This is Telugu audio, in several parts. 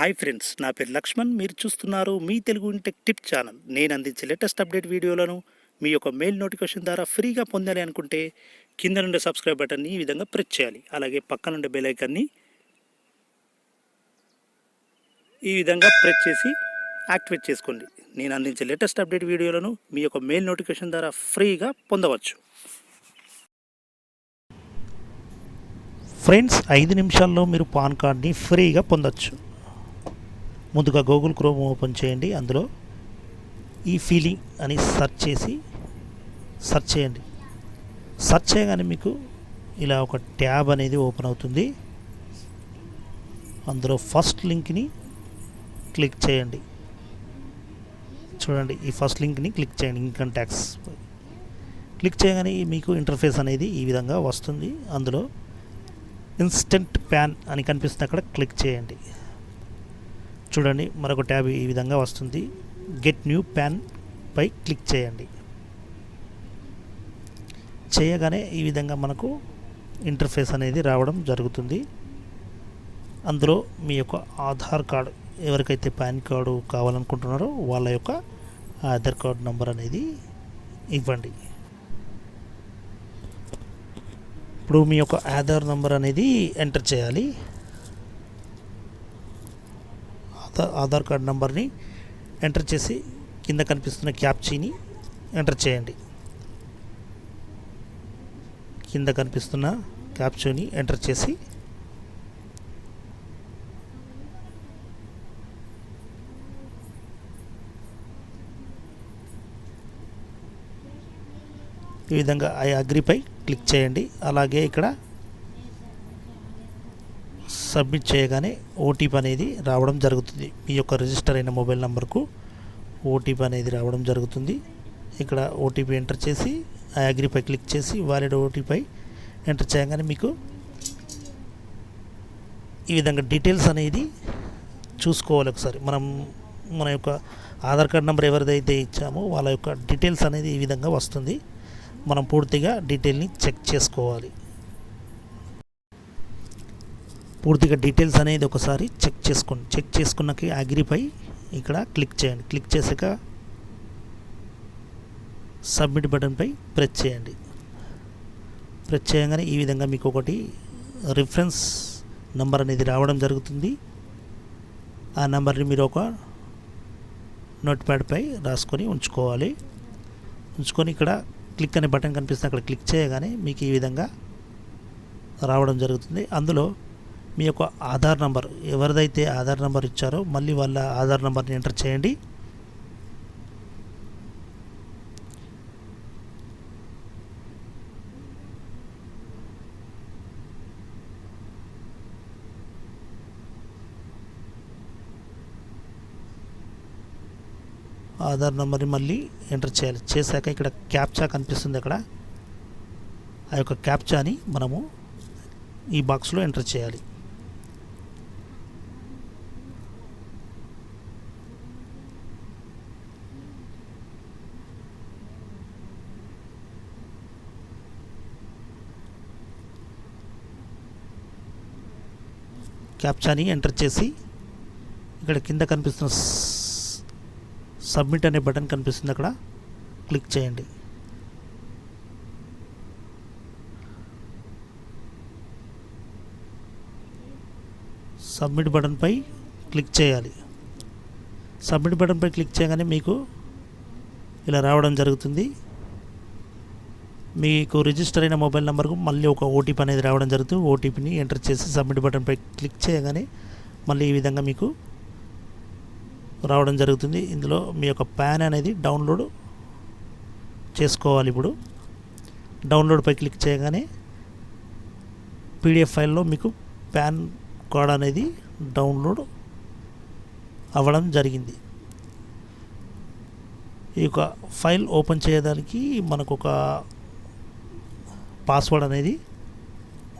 హాయ్ ఫ్రెండ్స్, నా పేరు లక్ష్మణ్. మీరు చూస్తున్నారు మీ తెలుగు ఇంటెక్ టిప్ ఛానల్. నేను అందించే లేటెస్ట్ అప్డేట్ వీడియోలను మీ యొక్క మెయిల్ నోటిఫికేషన్ ద్వారా ఫ్రీగా పొందాలి అనుకుంటే కింద నుండి సబ్స్క్రైబ్ బటన్ని ఈ విధంగా ప్రెస్ చేయాలి. అలాగే పక్కన ఉండే బెల్ ఐకాన్ని ఈ విధంగా ప్రెస్ చేసి యాక్టివేట్ చేసుకోండి. నేను అందించే లేటెస్ట్ అప్డేట్ వీడియోలను మీ యొక్క మెయిల్ నోటిఫికేషన్ ద్వారా ఫ్రీగా పొందవచ్చు. ఫ్రెండ్స్, 5 నిమిషాల్లో మీరు పాన్ కార్డ్ని ఫ్రీగా పొందవచ్చు. ముందుగా గూగుల్ క్రోమ్ ఓపెన్ చేయండి. అందులో ఈ ఫీలింగ్ అని సెర్చ్ చేయండి. సెర్చ్ చేయగానే మీకు ఇలా ఒక ట్యాబ్ అనేది ఓపెన్ అవుతుంది. అందులో ఫస్ట్ లింక్ని క్లిక్ చేయండి. చూడండి, ఈ ఫస్ట్ లింక్ని క్లిక్ చేయండి. ఇన్కమ్ ట్యాక్స్ క్లిక్ చేయగానే మీకు ఇంటర్ఫేస్ అనేది ఈ విధంగా వస్తుంది. అందులో ఇన్స్టెంట్ ప్యాన్ అని కనిపిస్తుంది, అక్కడ క్లిక్ చేయండి. చూడండి, మరొక ట్యాబ్ ఈ విధంగా వస్తుంది. గెట్ న్యూ ప్యాన్ పై క్లిక్ చేయండి. చేయగానే ఈ విధంగా మనకు ఇంటర్ఫేస్ అనేది రావడం జరుగుతుంది. అందులో మీ యొక్క ఆధార్ కార్డు, ఎవరికైతే పాన్ కార్డు కావాలనుకుంటున్నారో వాళ్ళ యొక్క ఆధార్ కార్డు నంబర్ అనేది ఇవ్వండి. ఇప్పుడు మీ యొక్క ఆధార్ నంబర్ అనేది ఎంటర్ చేయాలి. ఆధార్ కార్డ్ నంబర్ని ఎంటర్ చేసి కింద కనిపిస్తున్న క్యాప్చీని ఎంటర్ చేయండి. కింద కనిపిస్తున్న క్యాప్చూని ఎంటర్ చేసి ఈ విధంగా ఐ అగ్రీపై క్లిక్ చేయండి. అలాగే ఇక్కడ సబ్మిట్ చేయగానే ఓటీపీ అనేది రావడం జరుగుతుంది. మీ యొక్క రిజిస్టర్ అయిన మొబైల్ నెంబర్కు ఓటీపీ అనేది రావడం జరుగుతుంది. ఇక్కడ ఓటీపీ ఎంటర్ చేసి ఐ అగ్రీపై క్లిక్ చేసి వాలిడ్ ఓటీపీ ఎంటర్ చేయగానే మీకు ఈ విధంగా డీటెయిల్స్ అనేది చూసుకోవాలి. ఒకసారి మన యొక్క ఆధార్ కార్డ్ నెంబర్ ఎవరిదైతే ఇచ్చామో వాళ్ళ యొక్క డీటెయిల్స్ అనేది ఈ విధంగా వస్తుంది. మనం పూర్తిగా డీటెయిల్ని చెక్ చేసుకోవాలి. పూర్తిగా డీటెయిల్స్ అనేది ఒకసారి చెక్ చేసుకోండి. చెక్ చేసుకున్నాక అగ్రీపై ఇక్కడ క్లిక్ చేయండి. క్లిక్ చేసాక సబ్మిట్ బటన్పై ప్రెస్ చేయండి. ప్రెస్ చేయగానే ఈ విధంగా మీకు ఒకటి రిఫరెన్స్ నెంబర్ అనేది రావడం జరుగుతుంది. ఆ నెంబర్ని మీరు ఒక నోట్ ప్యాడ్పై రాసుకొని ఉంచుకోవాలి. ఉంచుకొని ఇక్కడ క్లిక్ అనే బటన్ కనిపిస్తుంది, అక్కడ క్లిక్ చేయగానే మీకు ఈ విధంగా రావడం జరుగుతుంది. అందులో మీ యొక్క ఆధార్ నంబర్, ఎవరిదైతే ఆధార్ నంబర్ ఇచ్చారో మళ్ళీ వాళ్ళ ఆధార్ నంబర్ని ఎంటర్ చేయండి. ఆధార్ నెంబర్ని మళ్ళీ ఎంటర్ చేయాలి. చేశాక ఇక్కడ క్యాప్చా కనిపిస్తుంది, అక్కడ ఆ యొక్క క్యాప్చాని మనము ఈ బాక్స్లో ఎంటర్ చేయాలి. క్యాప్చాని ఎంటర్ చేసి ఇక్కడ కింద కనిపిస్తున్న సబ్మిట్ అనే బటన్ కనిపిస్తుంది, అక్కడ క్లిక్ చేయండి. సబ్మిట్ బటన్పై క్లిక్ చేయాలి. సబ్మిట్ బటన్పై క్లిక్ చేయగానే మీకు ఇలా రావడం జరుగుతుంది. మీకు రిజిస్టర్ అయిన మొబైల్ నెంబర్కు మళ్ళీ ఒక ఓటీపీ అనేది రావడం జరుగుతుంది. ఓటీపీని ఎంటర్ చేసి సబ్మిట్ బటన్పై క్లిక్ చేయగానే మళ్ళీ ఈ విధంగా మీకు రావడం జరుగుతుంది. ఇందులో మీ యొక్క పాన్ అనేది డౌన్లోడ్ చేసుకోవాలి. ఇప్పుడు డౌన్లోడ్పై క్లిక్ చేయగానే పీడిఎఫ్ ఫైల్లో మీకు పాన్ కార్డ్ అనేది డౌన్లోడ్ అవ్వడం జరిగింది. ఈ యొక్క ఫైల్ ఓపెన్ చేయడానికి మనకు ఒక పాస్వర్డ్ అనేది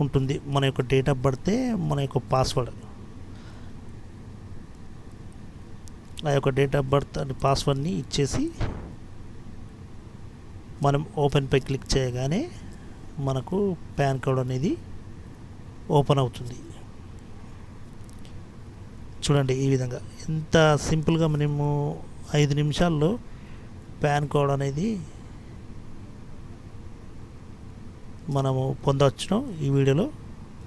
ఉంటుంది. మన యొక్క డేట్ ఆఫ్ బర్తే మన యొక్క పాస్వర్డ్, ఆ యొక్క డేట్ ఆఫ్ బర్త్ అని పాస్వర్డ్ని ఇచ్చేసి మనం ఓపెన్పై క్లిక్ చేయగానే మనకు పాన్ కార్డ్ అనేది ఓపెన్ అవుతుంది. చూడండి ఈ విధంగా ఎంత సింపుల్గా మనము 5 నిమిషాల్లో పాన్ కార్డ్ అనేది మనము పొందవచ్చును ఈ వీడియోలో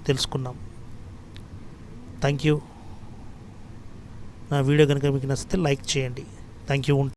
తెలుసుకున్నాం. Thank you. నా వీడియో కనుక మీకు నచ్చితే లైక్ చేయండి. Thank you.